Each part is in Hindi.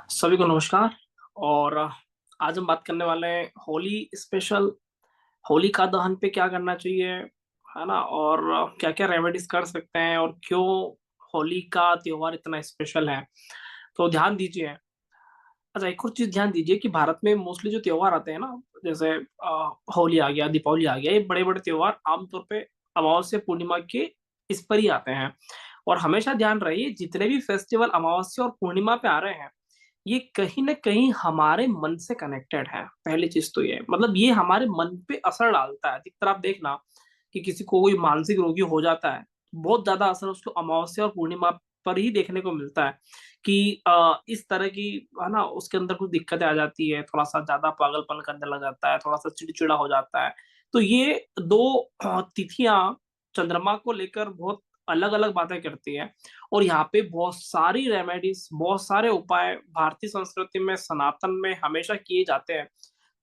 सभी को नमस्कार। और आज हम बात करने वाले हैं होली स्पेशल। होलिका दहन पे क्या करना चाहिए, है ना? और क्या क्या रेमेडीज कर सकते हैं और क्यों होली का त्योहार इतना स्पेशल है। तो ध्यान दीजिए। अच्छा, एक और चीज ध्यान दीजिए कि भारत में मोस्टली जो त्योहार आते हैं ना, जैसे होली आ गया, दीपावली आ गया, ये बड़े बड़े त्योहार आमतौर पे अमावस्या पूर्णिमा के इस पर ही आते हैं। और हमेशा ध्यान रहिए, जितने भी फेस्टिवल अमावस्या और पूर्णिमा पे आ रहे हैं, ये कहीं ना कहीं हमारे मन से कनेक्टेड है। पहली चीज तो ये मतलब ये हमारे मन पे असर डालता है। अधिकतर आप देखना कि किसी को कोई मानसिक रोगी हो जाता है, बहुत ज्यादा असर उसको अमावस्या और पूर्णिमा पर ही देखने को मिलता है कि इस तरह की, है ना, उसके अंदर कुछ दिक्कतें आ जाती है, थोड़ा सा ज्यादा पागलपन करने लग जाता है, थोड़ा सा चिड़चिड़ा हो जाता है। तो ये दो तिथियां चंद्रमा को लेकर बहुत अलग अलग बातें करती है। और यहाँ पे बहुत सारी रेमेडीज, बहुत सारे उपाय भारतीय संस्कृति में, सनातन में हमेशा किए जाते हैं।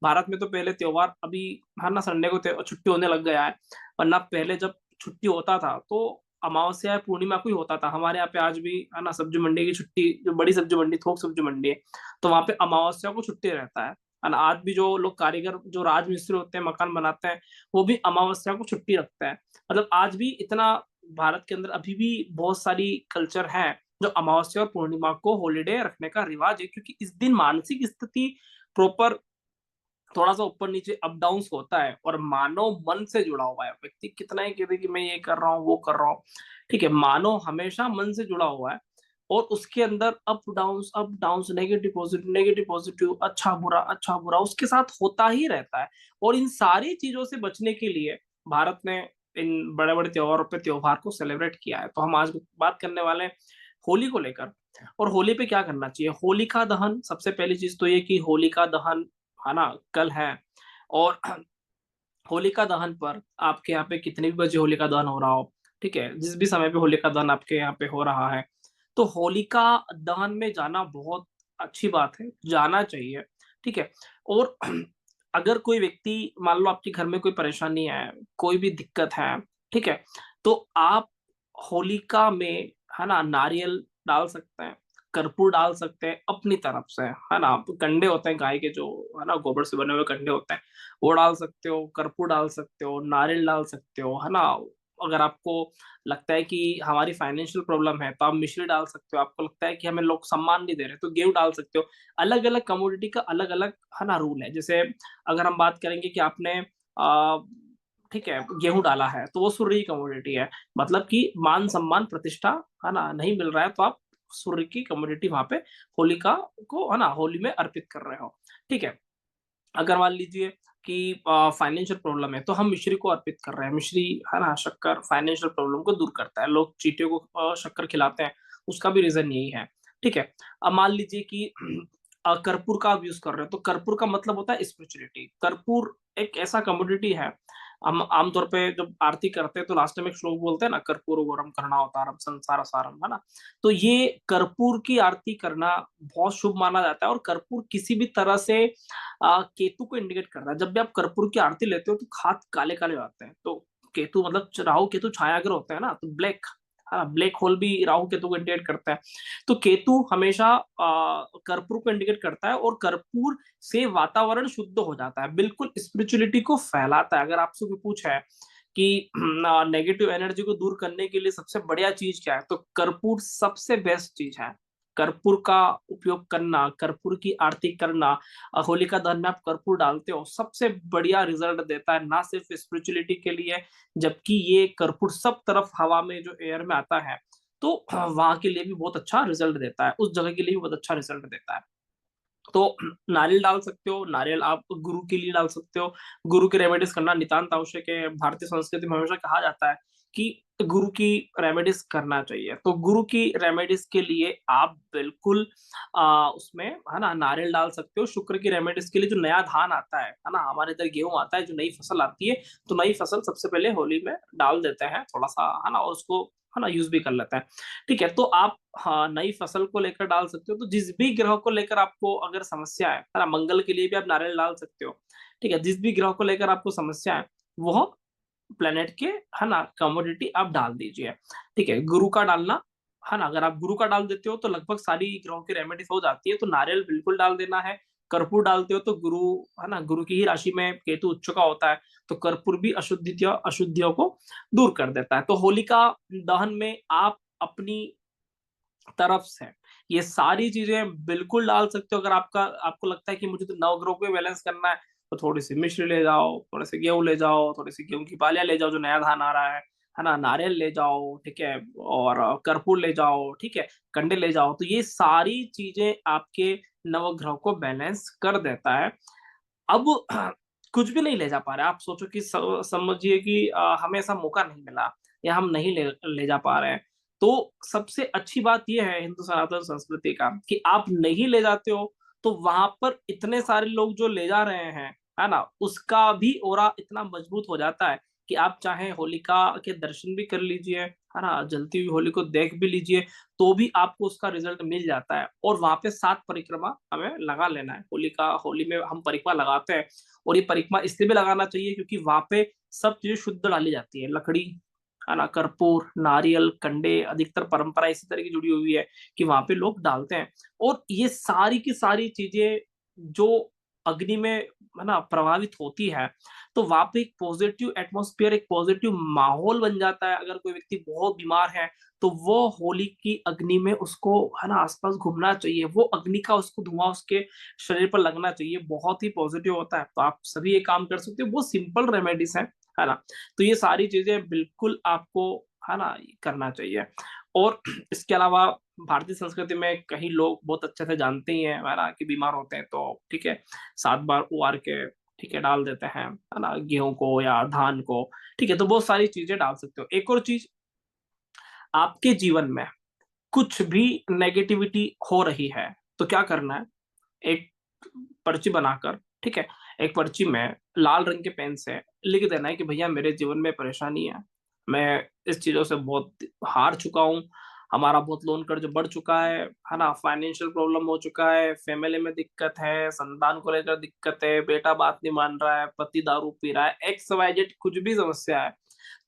भारत में तो पहले त्योहार अभी, है ना, संडे को छुट्टी होने लग गया है, वरना पहले जब छुट्टी होता था तो अमावस्या या पूर्णिमा को ही होता था। हमारे यहाँ पे आज भी, है ना, सब्जी मंडी की छुट्टी, जो बड़ी सब्जी मंडी, थोक सब्जी मंडी है, तो वहां पे अमावस्या को छुट्टी रहता है ना। आज भी जो लोग कारीगर, जो राजमिस्त्री होते हैं, मकान बनाते हैं, वो भी अमावस्या को छुट्टी रखते हैं। मतलब आज भी इतना भारत के अंदर अभी भी बहुत सारी कल्चर है जो अमावस्या और पूर्णिमा को हॉलीडे रखने का रिवाज है, क्योंकि इस दिन मानसिक स्थिति प्रॉपर, थोड़ा सा ऊपर नीचे अप डाउन होता है, और मानव मन से जुड़ा हुआ है। व्यक्ति कितना ही कहते कि मैं ये कर रहा हूँ, वो कर रहा हूँ, ठीक है, मानव हमेशा मन से जुड़ा हुआ है। और उसके अंदर अप डाउन, नेगेटिव पॉजिटिव, अच्छा बुरा उसके साथ होता ही रहता है। और इन सारी चीजों से बचने के लिए भारत ने इन बड़े बड़े त्योहारों पे त्योहार को सेलिब्रेट किया है। तो हम आज बात करने वाले हैं होली को लेकर। और होली पे क्या करना चाहिए? होलिका दहन, सबसे पहली चीज तो ये कि होलिका दहन, है ना, कल है। और होलिका दहन पर आपके यहाँ पे कितने भी बजे होलिका दहन हो रहा हो, ठीक है, जिस भी समय पे होलिका दहन आपके यहाँ पे हो रहा है, तो होलिका दहन में जाना बहुत अच्छी बात है, जाना चाहिए, ठीक है। और अगर कोई व्यक्ति, मान लो आपके घर में कोई परेशानी है, कोई भी दिक्कत है, ठीक है, तो आप होलिका में, है ना, नारियल डाल सकते हैं, कर्पूर डाल सकते हैं अपनी तरफ से, है ना। कंडे होते हैं गाय के, जो, है ना, गोबर से बने हुए कंडे होते हैं, वो डाल सकते हो, कर्पूर डाल सकते हो, नारियल डाल सकते हो, है ना। अगर आपको लगता है कि हमारी फाइनेंशियल प्रॉब्लम है तो आप मिश्री डाल सकते हो। आपको लगता है कि हमें लोग सम्मान नहीं दे रहे तो गेहूं डाल सकते हो। अलग अलग कमोडिटी का अलग अलग, है ना, रूल है। जैसे अगर हम बात करेंगे कि आपने आ, ठीक है, गेहूं डाला है तो वो सूर्य की कमोडिटी है, मतलब कि मान सम्मान प्रतिष्ठा, है ना, नहीं मिल रहा है, तो आप सूर्य की कमोडिटी वहां पे होलिका को, है ना, होली में अर्पित कर रहे हो, ठीक है। अगर मान लीजिए कि फाइनेंशियल प्रॉब्लम है तो हम मिश्री को अर्पित कर रहे हैं। मिश्री, है ना, शक्कर फाइनेंशियल प्रॉब्लम को दूर करता है। लोग चींटियों को शक्कर खिलाते हैं, उसका भी रीजन यही है, ठीक है। अब मान लीजिए कि कर्पूर का आप यूज कर रहे हो, तो कर्पूर का मतलब होता है स्पिरिचुअलिटी। कर्पूर एक ऐसा कमोडिटी है, हम आमतौर पे जब आरती करते हैं तो लास्ट में एक श्लोक बोलते हैं ना, कर्पूर गौरम करुणावतारम संसार सारम, है ना। तो ये कर्पूर की आरती करना बहुत शुभ माना जाता है। और कर्पूर किसी भी तरह से केतु को इंडिकेट करता है। जब भी आप कर्पूर की आरती लेते हो तो हाथ काले काले हो जाते हैं। तो केतु मतलब राहु केतु छायाग्रह होता है ना, तो ब्लैक, हाँ, ब्लैक होल भी राहु केतु को इंडिकेट करता है। तो केतु हमेशा कर्पूर को इंडिकेट करता है, और कर्पूर से वातावरण शुद्ध हो जाता है, बिल्कुल स्पिरिचुअलिटी को फैलाता है। अगर आपसे कोई पूछा है कि नेगेटिव एनर्जी को दूर करने के लिए सबसे बढ़िया चीज क्या है, तो कर्पूर सबसे बेस्ट चीज है। कर्पूर का उपयोग करना, कर्पूर की आरती करना, होलिका दहन में आप कर्पूर डालते हो, सबसे बढ़िया रिजल्ट देता है, ना सिर्फ स्पिरिचुअलिटी के लिए, जबकि ये कर्पूर सब तरफ हवा में, जो एयर में आता है, तो वहां के लिए भी बहुत अच्छा रिजल्ट देता है, उस जगह के लिए भी बहुत अच्छा रिजल्ट देता है। तो नारियल डाल सकते हो, नारियल आप गुरु के लिए डाल सकते हो। गुरु की रेमेडीज करना नितांत आवश्यक है। भारतीय संस्कृति में हमेशा कहा जाता है कि गुरु की रेमेडीज करना चाहिए। तो गुरु की रेमेडीज के लिए आप बिल्कुल उसमें, है ना, नारियल डाल सकते हो। शुक्र की रेमेडीज के लिए जो नया धान आता है ना, हमारे इधर गेहूं आता है, जो नई फसल आती है, तो नई फसल सबसे पहले होली में डाल देते हैं थोड़ा सा, है ना, और उसको, है ना, यूज भी कर लेते हैं, ठीक है। तो आप, हाँ, नई फसल को लेकर डाल सकते हो। तो जिस भी ग्रह को लेकर आपको अगर समस्या है ना, मंगल के लिए भी आप नारियल डाल सकते हो, ठीक है। जिस भी ग्रह को लेकर आपको समस्या है, वो प्लेनेट के, है ना, कमोडिटी आप डाल दीजिए, ठीक है। गुरु का डालना है ना, अगर आप गुरु का डाल देते हो तो लगभग सारी ग्रहों की रेमेडीज हो जाती है। तो नारियल बिल्कुल डाल देना है। कर्पूर डालते हो तो गुरु, है ना, गुरु की ही राशि में केतु उच्च का होता है, तो कर्पूर भी अशुद्धियों को दूर कर देता है। तो होलिका दहन में आप अपनी तरफ से ये सारी चीजें बिल्कुल डाल सकते हो। अगर आपको लगता है कि मुझे तो नवग्रह को बैलेंस करना है, तो थोड़ी सी मिश्री ले जाओ, थोड़े से गेहूं ले जाओ, थोड़ी सी गेहूं की बालियां ले जाओ जो नया धान आ रहा है ना, नारियल ले जाओ, ठीक है, और कर्पूर ले जाओ, ठीक है, कंडे ले जाओ। तो ये सारी चीजें आपके नवग्रह को बैलेंस कर देता है। अब कुछ भी नहीं ले जा पा रहे, आप सोचो कि समझिए कि हमें ऐसा मौका नहीं मिला या हम नहीं ले जा पा रहे हैं, तो सबसे अच्छी बात यह है हिंदू सनातन संस्कृति का कि आप नहीं ले जाते हो तो वहां पर इतने सारे लोग जो ले जा रहे हैं, है ना, उसका भी ऑरा इतना मजबूत हो जाता है कि आप चाहे होलिका के दर्शन भी कर लीजिए, है ना, जलती हुई होली को देख भी लीजिए, तो भी आपको उसका रिजल्ट मिल जाता है। और वहां पे 7 परिक्रमा हमें लगा लेना है। होली में हम परिक्रमा लगाते हैं, और ये परिक्रमा इसलिए भी लगाना चाहिए क्योंकि वहां पे सब चीजें शुद्ध डाली जाती है, लकड़ी, है ना, कर्पूर, नारियल, कंडे, अधिकतर परंपरा इसी तरह की जुड़ी हुई है कि वहां पे लोग डालते हैं। और ये सारी की सारी चीजें जो अग्नि में, है ना, प्रभावित होती है, तो वहां पे एक पॉजिटिव एटमॉस्फेयर, एक पॉजिटिव माहौल बन जाता है। अगर कोई व्यक्ति बहुत बीमार है तो वो होली की अग्नि में उसको, है ना, आसपास घूमना चाहिए, वो अग्नि का उसको धुआं उसके शरीर पर लगना चाहिए, बहुत ही पॉजिटिव होता है। तो आप सभी ये काम कर सकते हो, वो सिंपल रेमेडीज है ना। तो ये सारी चीजें बिल्कुल आपको, है ना, करना चाहिए। और इसके अलावा भारतीय संस्कृति में कई लोग बहुत अच्छे से जानते ही हैं, है ना, कि बीमार होते हैं तो ठीक है, 7 बार उबार के, ठीक है, डाल देते हैं, है ना, गेहूं को या धान को, ठीक है। तो बहुत सारी चीजें डाल सकते हो। एक और चीज, आपके जीवन में कुछ भी नेगेटिविटी हो रही है तो क्या करना है, एक पर्ची बनाकर, ठीक है, एक पर्ची में लाल रंग के पेन से लिख देना है कि भैया मेरे जीवन में परेशानी है, मैं इस चीजों से बहुत हार चुका हूँ, हमारा बहुत लोन कर्ज बढ़ चुका है ना, फाइनेंशियल प्रॉब्लम हो चुका है, फैमिली में दिक्कत है, संतान को लेकर दिक्कत है, बेटा बात नहीं मान रहा है, पति दारू पी रहा है, एक्स वाई जेड कुछ भी समस्या है,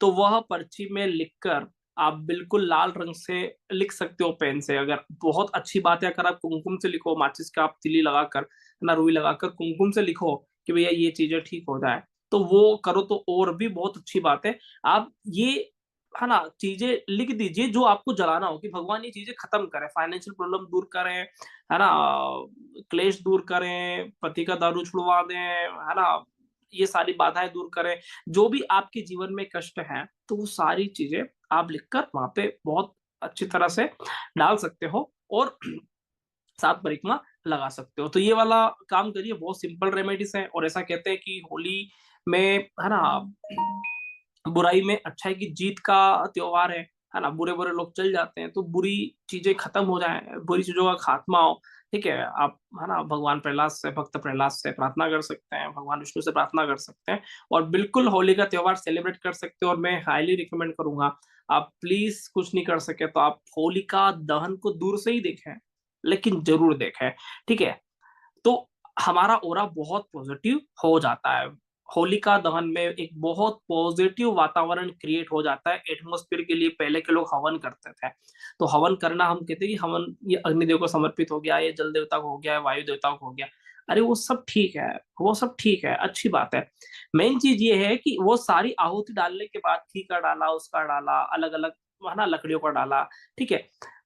तो वह पर्ची में लिखकर आप बिल्कुल लाल रंग से लिख सकते हो पेन से। अगर बहुत अच्छी बात है, अगर आप कुमकुम से लिखो, माचिस का आप तिली लगाकर, ना रुई लगाकर कुमकुम से लिखो कि भैया ये चीजें ठीक हो जाए, तो वो करो तो और भी बहुत अच्छी बात है। आप ये, है ना, चीजें लिख दीजिए जो आपको जलाना हो कि भगवान ये चीजें खत्म करें, फाइनेंशियल प्रॉब्लम दूर करें, है ना, क्लेश दूर करें, पति का दारू छुड़वा दें, है ना, ये सारी बाधाएं दूर करें, जो भी आपके जीवन में कष्ट है, तो वो सारी चीजें आप लिखकर वहां पे बहुत अच्छी तरह से डाल सकते हो और 7 परिक्रमा लगा सकते हो। तो ये वाला काम करिए, बहुत सिंपल रेमेडीज है। और ऐसा कहते हैं कि होली में, है ना, बुराई में अच्छाई की जीत का त्योहार है ना, बुरे बुरे लोग चल जाते हैं, तो बुरी चीजें खत्म हो जाए, बुरी चीजों का खात्मा हो, ठीक है, आप, है ना, भगवान प्रहलाद से, भक्त प्रहलाद से प्रार्थना कर सकते हैं, भगवान विष्णु से प्रार्थना कर सकते हैं, और बिल्कुल होली का त्योहार सेलिब्रेट कर सकते हो। और मैं हाईली रिकमेंड करूंगा, आप प्लीज कुछ नहीं कर सके तो आप होलिका दहन को दूर से ही देखें, लेकिन जरूर देखें, ठीक है। तो हमारा ऑरा बहुत पॉजिटिव हो जाता है। होलिका दहन में एक बहुत पॉजिटिव वातावरण क्रिएट हो जाता है एटमॉस्फेयर के लिए। पहले के लोग हवन करते थे, तो हवन करना, हम कहते हैं कि हवन ये अग्निदेव को समर्पित हो गया, ये जल देवता को हो गया, वायु देवता को हो गया। अरे वो सब ठीक है, वो सब ठीक है, अच्छी बात है। मेन चीज ये है कि वो सारी आहुति डालने के बाद घी का डाला, उसका डाला, अलग अलग, है ना, लकड़ियों का डाला, ठीक है,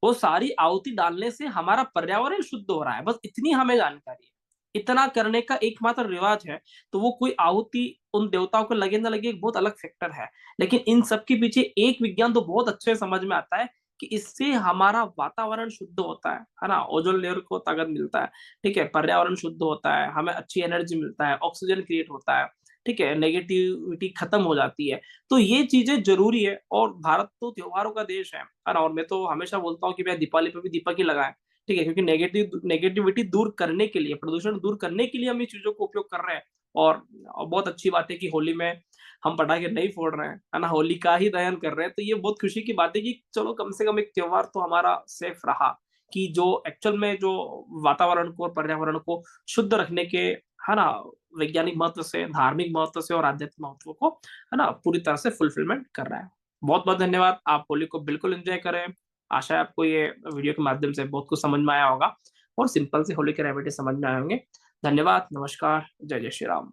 वो सारी आहुति डालने से हमारा पर्यावरण शुद्ध हो रहा है, बस इतनी हमें जानकारी है। इतना करने का एकमात्र रिवाज है। तो वो कोई आहुति उन देवताओं को लगे ना लगे, एक बहुत अलग फैक्टर है। लेकिन इन सब के पीछे एक विज्ञान तो बहुत अच्छे से समझ में आता है कि इससे हमारा वातावरण शुद्ध होता है ना, ओजोन लेयर को ताकत मिलता है, ठीक है, पर्यावरण शुद्ध होता है, हमें अच्छी एनर्जी मिलता है, ऑक्सीजन क्रिएट होता है, ठीक है, नेगेटिविटी खत्म हो जाती है। तो ये चीजें जरूरी है। और भारत तो त्योहारों का देश है ना, और मैं तो हमेशा बोलता हूँ कि भाई दीपावली पे भी दीपक ही लगाएं, ठीक है, क्योंकि नेगेटिविटी दूर करने के लिए, प्रदूषण दूर करने के लिए हम ये चीजों को उपयोग कर रहे हैं। और बहुत अच्छी बात है कि होली में हम पटाखे नहीं फोड़ रहे हैं, है ना, होली का ही दहन कर रहे हैं। तो ये बहुत खुशी की बात है कि चलो कम से कम एक त्योहार तो हमारा सेफ रहा, कि जो एक्चुअल में जो वातावरण को और पर्यावरण को शुद्ध रखने के, है ना, वैज्ञानिक महत्व से, धार्मिक महत्व से और आध्यात्मिक महत्व को, है ना, पूरी तरह से फुलफिलमेंट कर रहा है। बहुत बहुत धन्यवाद। आप होली को बिल्कुल एंजॉय करें। आशा है आपको ये वीडियो के माध्यम से बहुत कुछ समझ में आया होगा और सिंपल से होली के रेमेडी समझ में आए होंगे। धन्यवाद, नमस्कार, जय जय श्री राम।